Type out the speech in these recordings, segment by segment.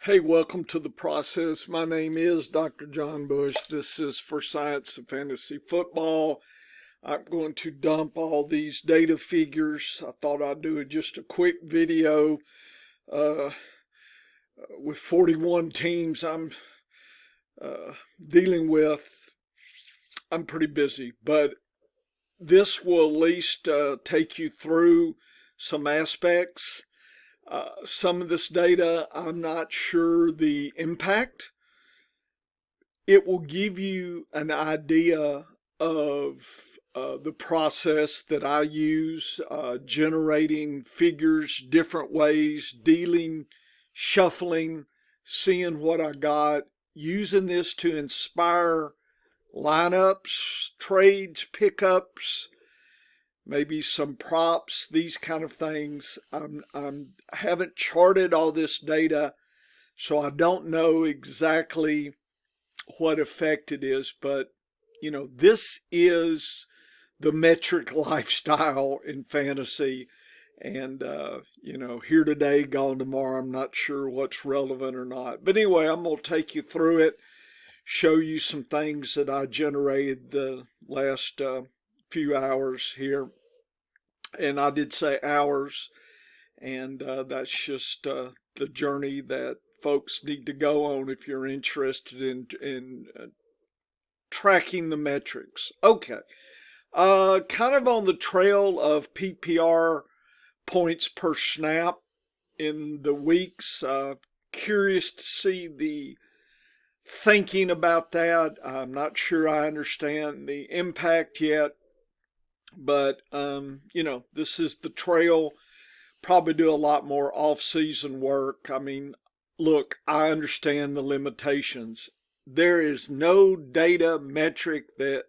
Hey, welcome to the process. My name is Dr. John Bush. This is for Science of Fantasy Football. I'm going to dump all these data figures. I thought I'd do just a quick video. With 41 teams I'm dealing with, I'm pretty busy, but this will at least take you through some aspects. Some of this data, I'm not sure the impact. It will give you an idea of the process that I use, generating figures, different ways, dealing, shuffling, seeing what I got, using this to inspire lineups, trades, pickups, maybe some props, these kind of things. I haven't charted all this data, so I don't know exactly what effect it is, but this is the metric lifestyle in fantasy. And here today, gone tomorrow. I'm not sure what's relevant or not, but anyway, I'm going to take you through it, show you some things that I generated the last few hours here. And I did say hours, and that's just the journey that folks need to go on if you're interested in tracking the metrics. Okay, kind of on the trail of PPR points per snap in the weeks. Curious to see the thinking about that. I'm not sure I understand the impact yet. But, this is the trail. Probably do a lot more off-season work. I mean, look, I understand the limitations. There is no data metric that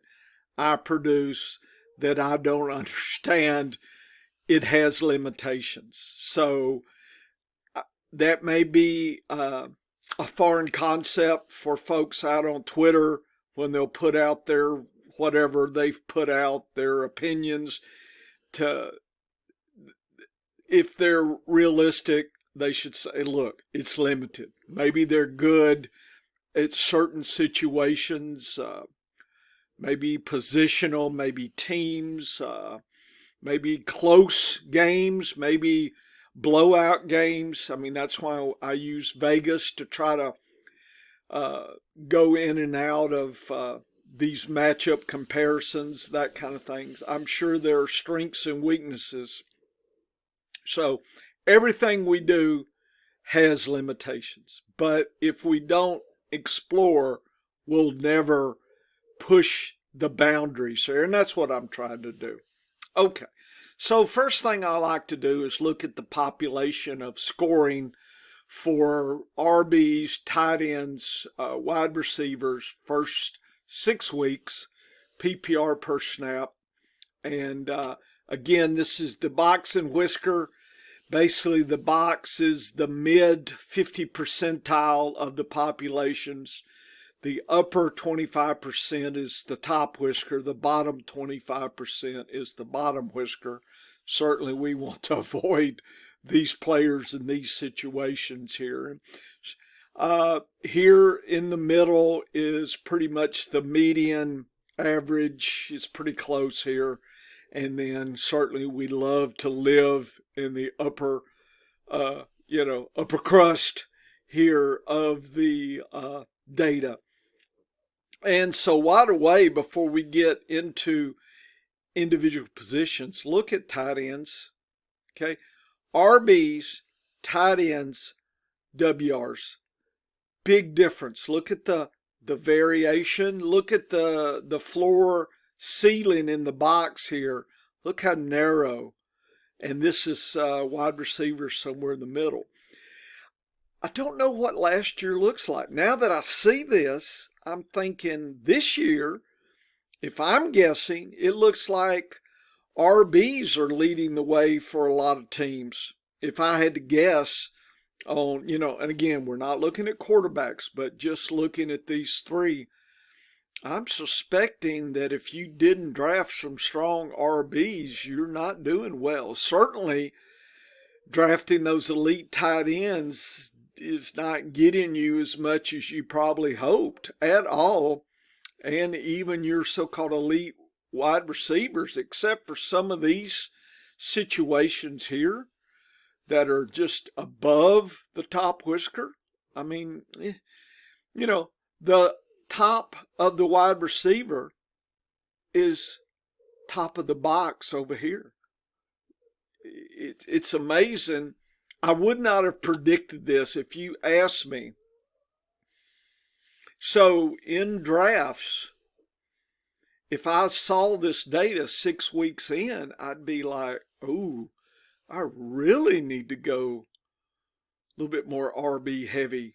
I produce that I don't understand. It has limitations. So that may be a foreign concept for folks out on Twitter when they'll put out their whatever they've put out, their opinions. If they're realistic, they should say, look, it's limited. Maybe they're good at certain situations, maybe positional, maybe teams, maybe close games, maybe blowout games. I mean, that's why I use Vegas to try to go in and out of these matchup comparisons, that kind of things. I'm sure there are strengths and weaknesses. So everything we do has limitations. But if we don't explore, we'll never push the boundaries here. And that's what I'm trying to do. Okay. So first thing I like to do is look at the population of scoring for RBs, tight ends, wide receivers, first 6 weeks, PPR per snap. And again, this is the box and whisker. Basically, the box is the mid 50 percentile of the populations. The upper 25% is the top whisker. The bottom 25% is the bottom whisker. Certainly, we want to avoid these players in these situations here. Here in the middle is pretty much the median average. It's pretty close here. And then certainly we love to live in the upper crust here of the data. And so right away, before we get into individual positions, look at tight ends. Okay. RBs, tight ends, WRs. Big difference. Look at the variation. Look at the floor ceiling in the box here. Look how narrow. And this is wide receiver somewhere in the middle. I don't know what last year looks like. Now that I see this, I'm thinking this year, if I'm guessing, it looks like RBs are leading the way for a lot of teams. If I had to guess on, and again, we're not looking at quarterbacks, but just looking at these three, I'm suspecting that if you didn't draft some strong RBs, you're not doing well. Certainly, drafting those elite tight ends is not getting you as much as you probably hoped at all. And even your so-called elite wide receivers, except for some of these situations here that are just above the top whisker. I mean, you know, the top of the wide receiver is top of the box over here. It's amazing. I would not have predicted this if you asked me. So in drafts, if I saw this data 6 weeks in, I'd be like, ooh, I really need to go a little bit more RB heavy,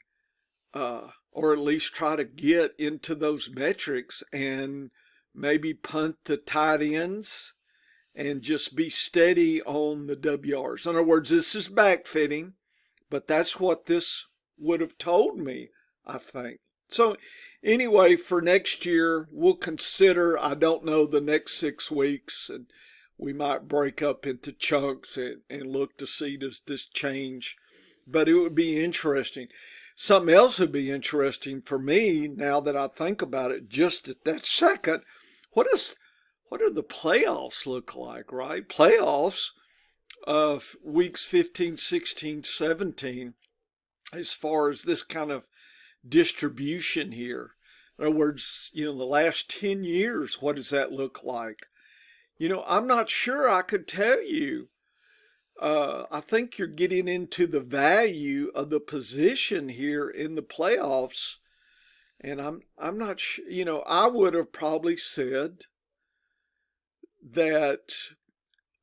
or at least try to get into those metrics and maybe punt the tight ends and just be steady on the WRs. In other words, this is backfitting, but that's what this would have told me, I think. So anyway, for next year, we'll consider, I don't know, the next 6 weeks, and we might break up into chunks and look to see, does this change? But it would be interesting. Something else would be interesting for me, now that I think about it just at that second, what do the playoffs look like, right? Playoffs of weeks 15, 16, 17, as far as this kind of distribution here. In other words, the last 10 years, what does that look like? I'm not sure I could tell you. I think you're getting into the value of the position here in the playoffs. And I'm not sure, I would have probably said that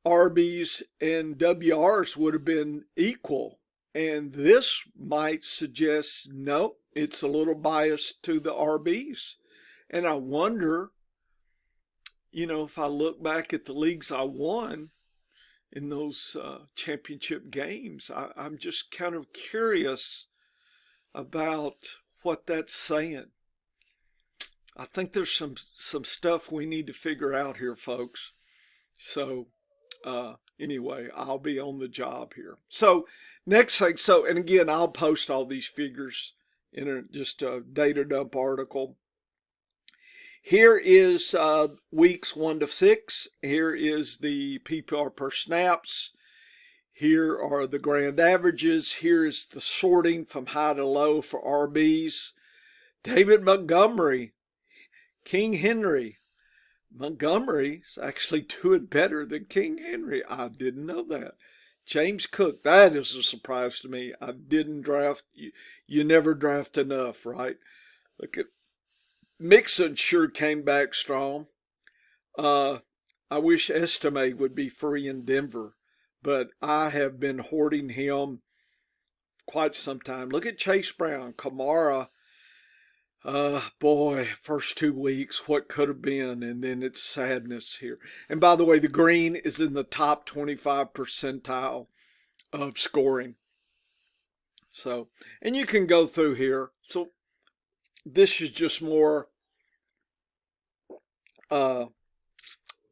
RBs and WRs would have been equal. And this might suggest, no, it's a little biased to the RBs. And I wonder, if I look back at the leagues I won in those championship games, I'm just kind of curious about what that's saying. I think there's some stuff we need to figure out here, folks. So anyway, I'll be on the job here. So next thing, and again, I'll post all these figures in just a data dump article. Here is weeks 1 to 6. Here is the PPR per snaps. Here are the grand averages. Here is the sorting from high to low for RBs. David Montgomery, King Henry. Montgomery is actually doing better than King Henry. I didn't know that. James Cook, that is a surprise to me. I didn't draft. You never draft enough, right? Look at Mixon, sure came back strong. I wish Estime would be free in Denver, but I have been hoarding him quite some time. Look at Chase Brown, Kamara. Boy, first 2 weeks, what could have been, and then it's sadness here. And by the way, the green is in the top 25 percentile of scoring. So, and you can go through here. So this is just more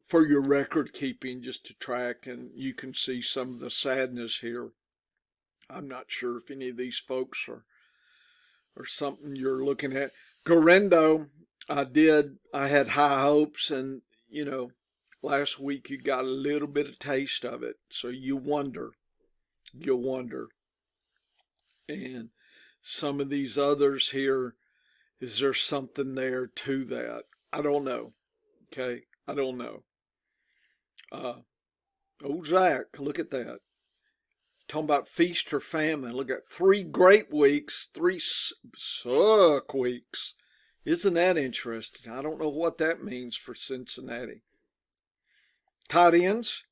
for your record keeping, just to track, and you can see some of the sadness here. I'm not sure if any of these folks are something you're looking at. Garendo, I had high hopes, and last week you got a little bit of taste of it, so you'll wonder. And some of these others here, is there something there to that? I don't know. Okay, I don't know. Zach, look at that. Talking about feast or famine. Look at 3 great weeks, 3 suck weeks. Isn't that interesting? I don't know what that means for Cincinnati. Tight ends.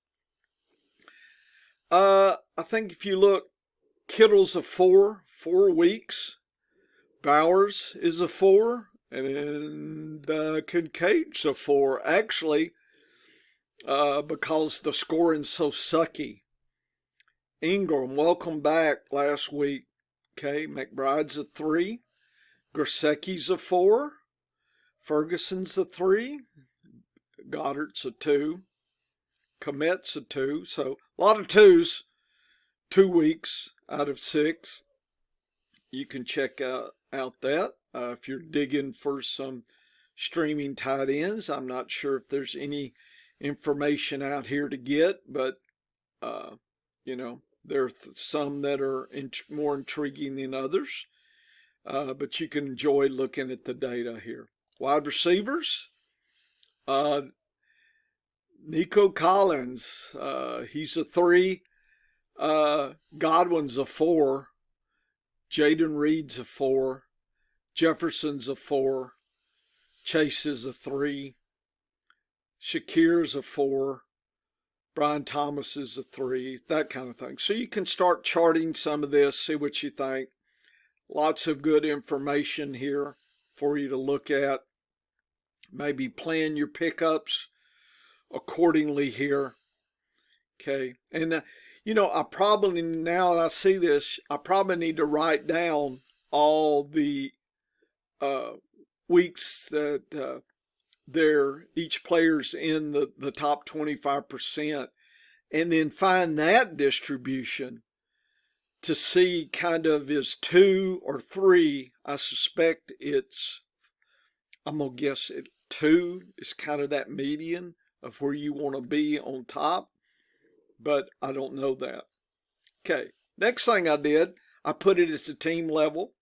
I think if you look, Kittle's a 4 weeks. Bowers is a 4. And Kincaid's a 4. Actually, because the scoring's so sucky. Ingram, welcome back last week. Okay, McBride's a 3. Gesicki's a 4. Ferguson's a 3. Goddard's a 2. Komet's a 2. So a lot of 2s. 2 weeks out of 6. you can check out that. If you're digging for some streaming tight ends, I'm not sure if there's any information out here to get, but you know, there are some that are more intriguing than others. But you can enjoy looking at the data here. Wide receivers, Nico Collins, he's a 3. Godwin's a 4. Jaden Reed's a 4. Jefferson's a 4. Chase is a 3. Shakir's a 4. Brian Thomas is a 3. That kind of thing. So you can start charting some of this, see what you think. Lots of good information here for you to look at. Maybe plan your pickups accordingly here. Okay. And, you know, I probably, now that I see this, I probably need to write down all the weeks that each player's in the top 25%, and then find that distribution to see kind of is 2 or 3. I suspect I'm going to guess 2 is kind of that median of where you want to be on top, but I don't know that. Okay, next thing I did, I put it at the team level.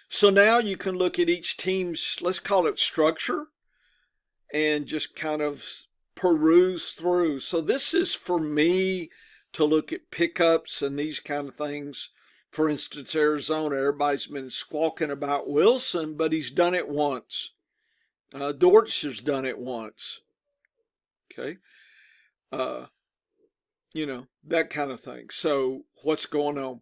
So now you can look at each team's, let's call it structure, and just kind of peruse through. So this is for me to look at pickups and these kind of things. For instance, Arizona, everybody's been squawking about Wilson, but he's done it once. Dortch has done it once. Okay. You know, that kind of thing. So what's going on?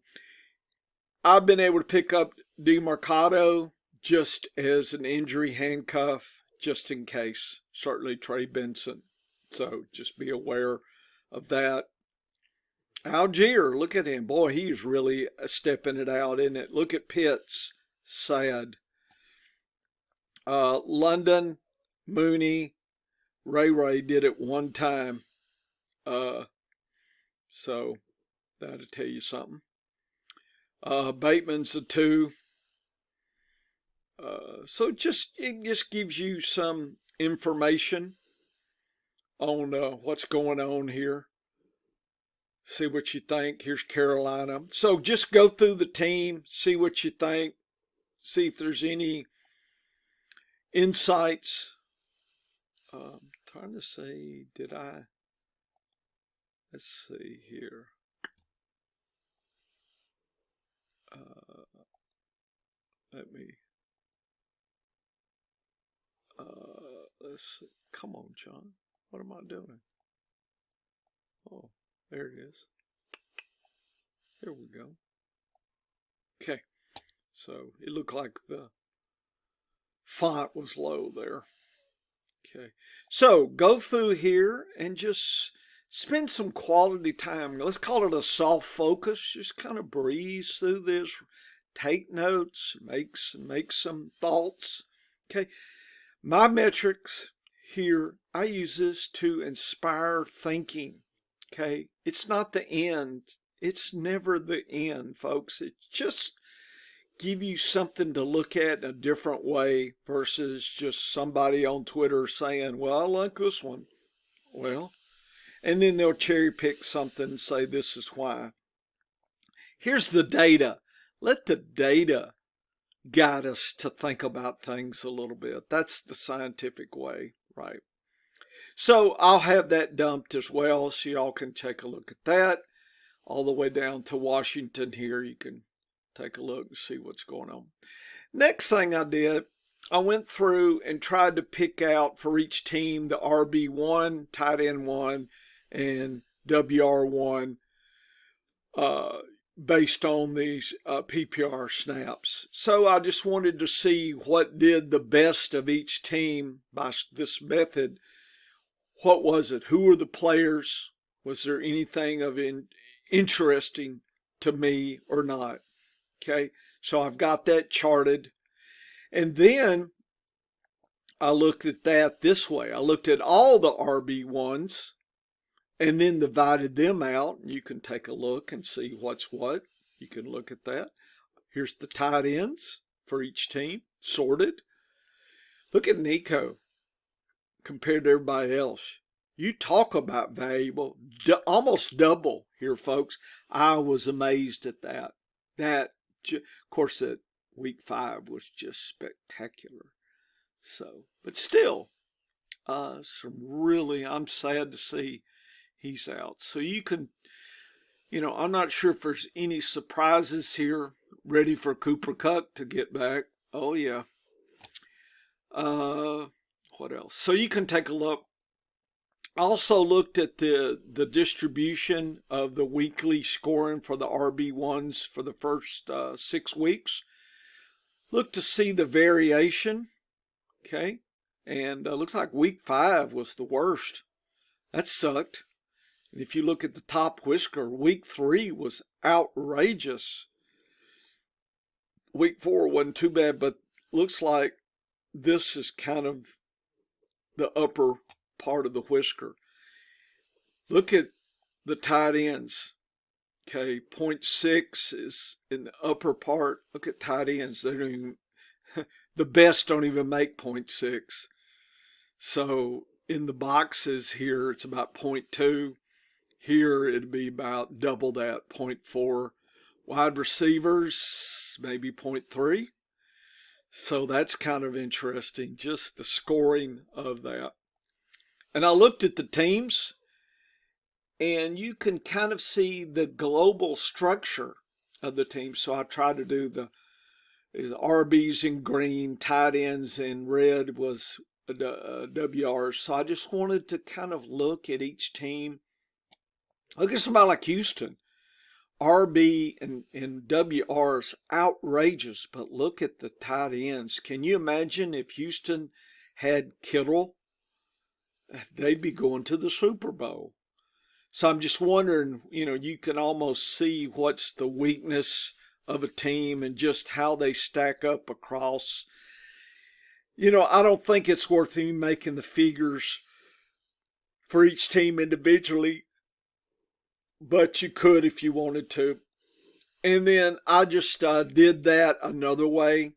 I've been able to pick up DeMarcado just as an injury handcuff, just in case. Certainly Trey Benson. So just be aware of that. Algier, look at him. Boy, he's really stepping it out, isn't it? Look at Pitts. Sad. London, Mooney, Ray did it one time. So that'll tell you something. Bateman's a 2. So it just gives you some information on what's going on here. See what you think. Here's Carolina. So just go through the team, see what you think, see if there's any insights. Trying to say, let's see here. Let's see. Come on, John. What am I doing? Oh, there it is. Here we go. Okay. So it looked like the font was low there. Okay. So go through here and just spend some quality time. Let's call it a soft focus. Just kind of breeze through this. Take notes. Make some thoughts. Okay. My metrics here, I use this to inspire thinking. Okay. It's not the end. It's never the end, folks. It just give you something to look at in a different way versus just somebody on Twitter saying, well, I like this one. Well, and then they'll cherry pick something and say, this is why. Here's the data. Let the data guide us to think about things a little bit. That's the scientific way, right? So I'll have that dumped as well, so y'all can take a look at that. All the way down to Washington here, you can take a look and see what's going on. Next thing I did, I went through and tried to pick out for each team the RB1, tight end 1, and WR1 based on these PPR snaps. So I just wanted to see what did the best of each team by this method. What was it? Who were the players? Was there anything of interesting to me or not? Okay, so I've got that charted. And then I looked at that this way. I looked at all the RB1s and then divided them out. You can take a look and see what's what. You can look at that. Here's the tight ends for each team, sorted. Look at Nico compared to everybody else. You talk about valuable, almost double here, folks. I was amazed at that. Of course, that week 5 was just spectacular. So, but still, I'm sad to see he's out. So you can, I'm not sure if there's any surprises here. Ready for Cooper Kupp to get back. Oh, yeah. What else? So you can take a look. I also looked at the distribution of the weekly scoring for the RB1s for the first 6 weeks. Look to see the variation, okay? And looks like week 5 was the worst. That sucked. And if you look at the top whisker, week 3 was outrageous. Week 4 wasn't too bad, but looks like this is kind of the upper part of the whisker. Look at the tight ends. Okay, 0.6 is in the upper part. Look at tight ends. They don't even, the best don't even make 0.6. So in the boxes here, it's about 0.2. Here it'd be about double that, 0.4. Wide receivers, maybe 0.3. So that's kind of interesting, just the scoring of that. And I looked at the teams, and you can kind of see the global structure of the team. So I tried to do the RBs in green, tight ends in red was WRs. So I just wanted to kind of look at each team. Look at somebody like Houston. RB and WR's outrageous, but look at the tight ends. Can you imagine if Houston had Kittle? They'd be going to the Super Bowl. So I'm just wondering, you can almost see what's the weakness of a team and just how they stack up across. I don't think it's worth me making the figures for each team individually, but you could if you wanted to. And then I just did that another way.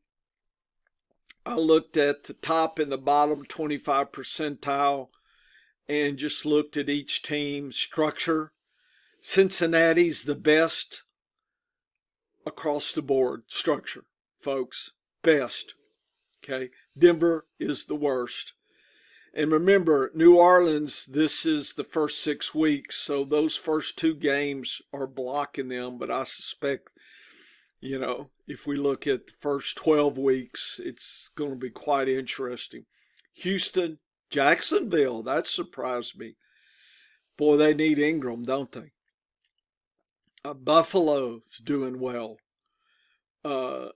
I looked at the top and the bottom 25 percentile and just looked at each team structure. Cincinnati's the best across the board structure, folks. Best. Okay. Denver is the worst. And remember, New Orleans, this is the first 6 weeks, so those first 2 games are blocking them. But I suspect, if we look at the first 12 weeks, it's going to be quite interesting. Houston, Jacksonville, that surprised me. Boy, they need Ingram, don't they? Buffalo's doing well.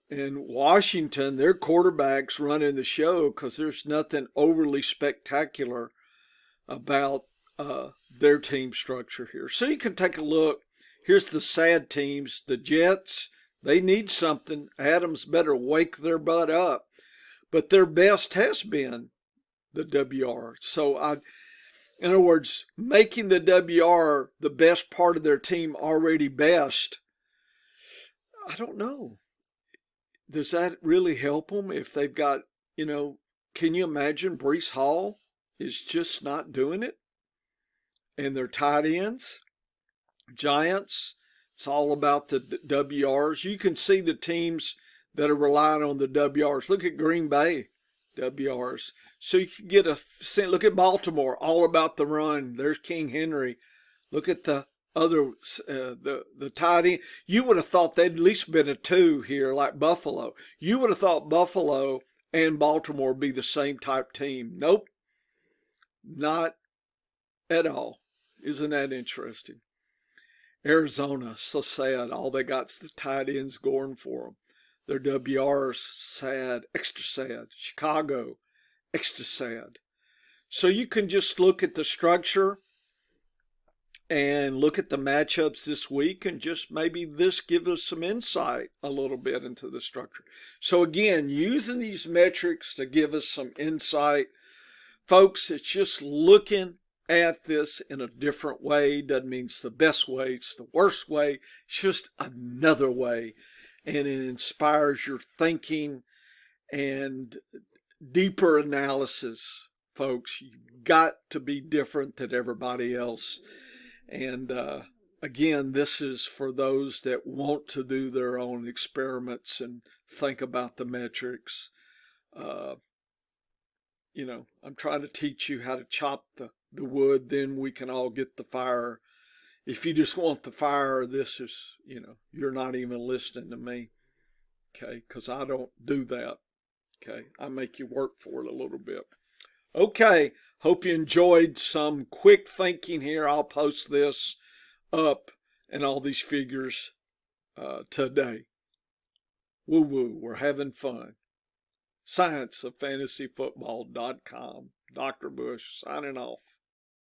In Washington, their quarterback's running the show because there's nothing overly spectacular about their team structure here. So you can take a look. Here's the sad teams. The Jets, they need something. Adams better wake their butt up. But their best has been the WR. So in other words, making the WR the best part of their team already best, I don't know. Does that really help them if they've got, can you imagine Breece Hall is just not doing it? And their tight ends, Giants, it's all about the WRs. You can see the teams that are relying on the WRs. Look at Green Bay, WRs. So you can get look at Baltimore, all about the run. There's King Henry. Look at the other, the tight end. You would have thought they'd at least been a 2 here, like Buffalo. You would have thought Buffalo and Baltimore would be the same type team. Nope, not at all. Isn't that interesting? Arizona, so sad. All they got's the tight ends going for them. Their WR's sad, extra sad. Chicago, extra sad. So you can just look at the structure and look at the matchups this week and just maybe this give us some insight a little bit into the structure. So again, using these metrics to give us some insight, folks, it's just looking at this in a different way. Doesn't mean it's the best way, it's the worst way, it's just another way. and it inspires your thinking and deeper analysis. Folks, you've got to be different than everybody else. And again, this is for those that want to do their own experiments and think about the metrics. I'm trying to teach you how to chop the wood, then we can all get the fire. If you just want the fire, this is, you're not even listening to me, okay? Because I don't do that, okay? I make you work for it a little bit. Okay, hope you enjoyed some quick thinking here. I'll post this up and all these figures today. Woo-woo, we're having fun. ScienceOfFantasyFootball.com. Dr. Bush signing off.